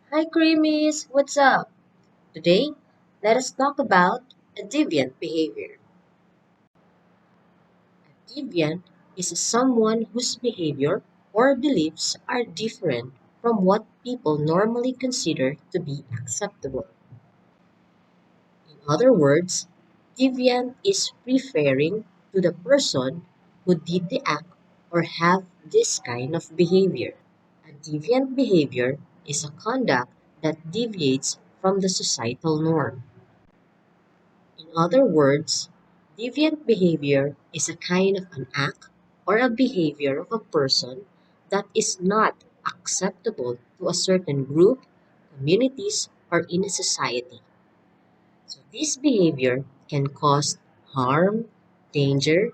Hi Creamies, what's up? Today, let us talk about a deviant behavior. A deviant is someone whose behavior or beliefs are different from what people normally consider to be acceptable. In other words, deviant is referring to the person who did the act or have this kind of behavior. A deviant behavior is a conduct that deviates from the societal norm. In other words, deviant behavior is a kind of an act or a behavior of a person that is not acceptable to a certain group, communities, or in a society. So this behavior can cause harm, danger,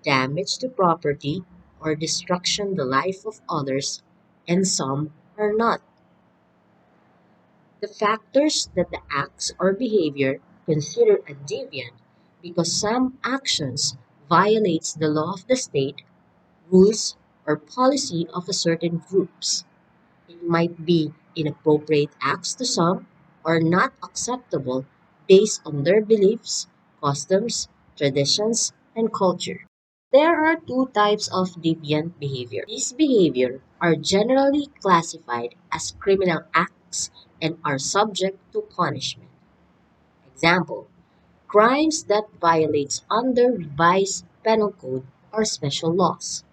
damage to property, or destruction the life of others, and some are not. The factors that the acts or behavior considered a deviant because some actions violates the law of the state, rules, or policy of a certain groups. It might be inappropriate acts to some or not acceptable based on their beliefs, customs, traditions, and culture. There are two types of deviant behavior. These behavior are generally classified as criminal acts and are subject to punishment. Example, crimes that violates under revised penal code or special laws,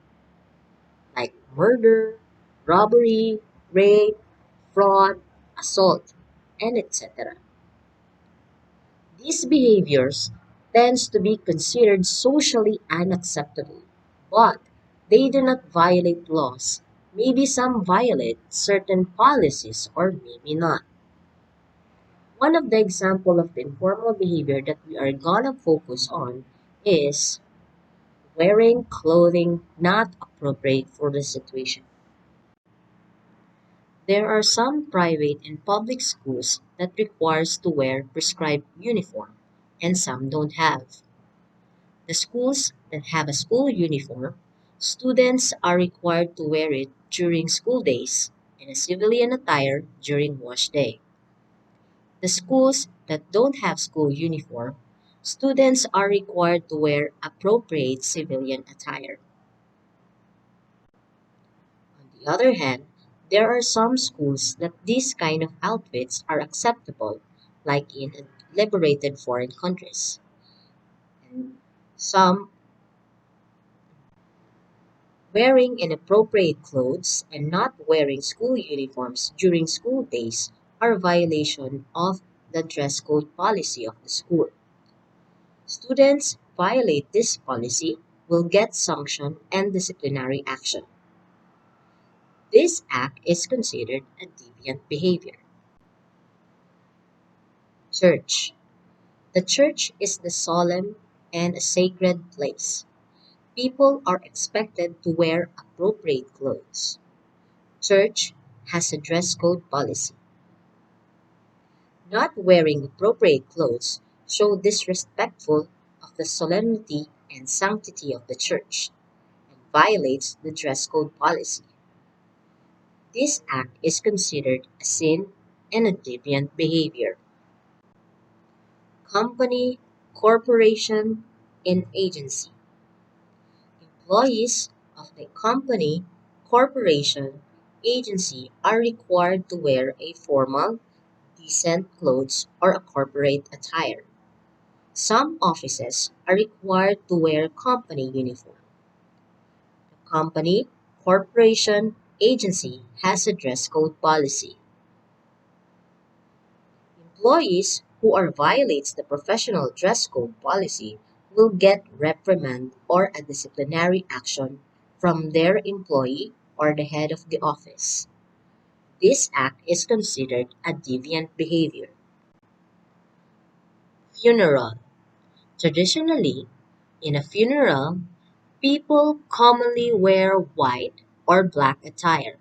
like murder, robbery, rape, fraud, assault, and etc. These behaviors tends to be considered socially unacceptable, but they do not violate laws. Maybe some violate certain policies or maybe not. One of the example of the informal behavior that we are gonna focus on is wearing clothing not appropriate for the situation. There are some private and public schools that requires to wear prescribed uniform and some don't have. The schools that have a school uniform, students are required to wear it during school days and a civilian attire during wash day. The schools that don't have school uniform, students are required to wear appropriate civilian attire. On the other hand, there are some schools that these kind of outfits are acceptable, like in liberated foreign countries. And some wearing inappropriate clothes and not wearing school uniforms during school days are violation of the dress code policy of the school. Students violate this policy will get sanction and disciplinary action. This act is considered a deviant behavior. Church. The church is the solemn and a sacred place. People are expected to wear appropriate clothes. Church has a dress code policy. Not wearing appropriate clothes show disrespectful of the solemnity and sanctity of the church and violates the dress code policy. This act is considered a sin and a deviant behavior. Company, corporation, and agency. Employees of the company, corporation, agency are required to wear a formal, decent clothes or a corporate attire. Some offices are required to wear company uniform. The company, corporation, agency has a dress code policy. Employees who are violates the professional dress code policy will get reprimand or a disciplinary action from their employee or the head of the office. This act is considered a deviant behavior. Funeral. Traditionally, in a funeral, people commonly wear white or black attire.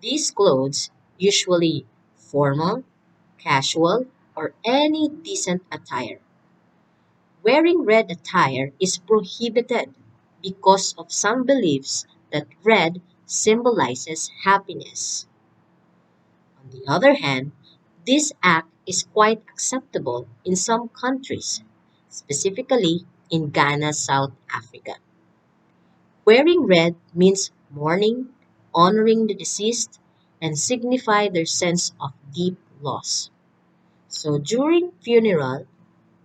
These clothes, usually formal, casual, or any decent attire. Wearing red attire is prohibited because of some beliefs that red symbolizes happiness. the other hand, this act is quite acceptable in some countries, specifically in Ghana, South Africa. Wearing red means mourning, honoring the deceased, and signify their sense of deep loss. So during funeral,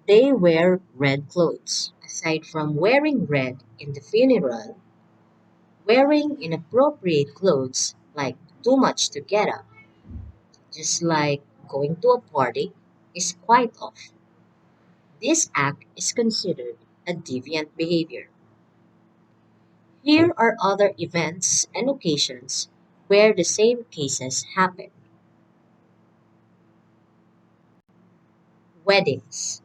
they wear red clothes. Aside from wearing red in the funeral, wearing inappropriate clothes like too much to get up, just like going to a party, is quite off. This act is considered a deviant behavior. Here are other events and occasions where the same cases happen. Weddings.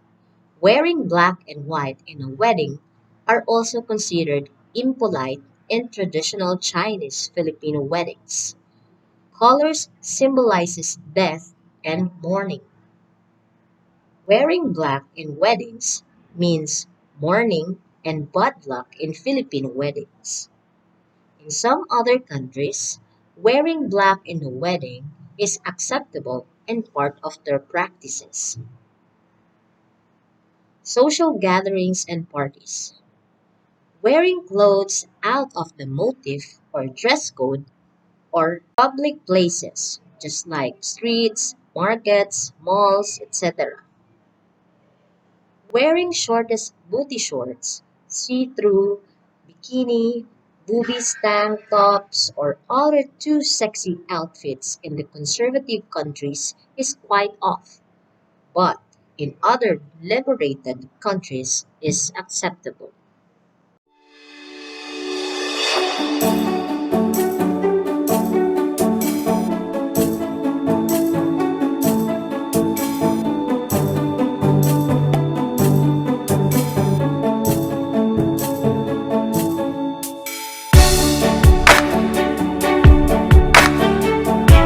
Wearing black and white in a wedding are also considered impolite in traditional Chinese Filipino weddings. Colors symbolizes death and mourning. Wearing black in weddings means mourning and bad luck in Filipino weddings. In some other countries, wearing black in the wedding is acceptable and part of their practices. Social gatherings and parties. Wearing clothes out of the motif or dress code or public places, just like streets, markets, malls, etc. Wearing shortest booty shorts, see-through, bikini, boobies tank tops, or other too sexy outfits in the conservative countries is quite off, but in other liberated countries is acceptable.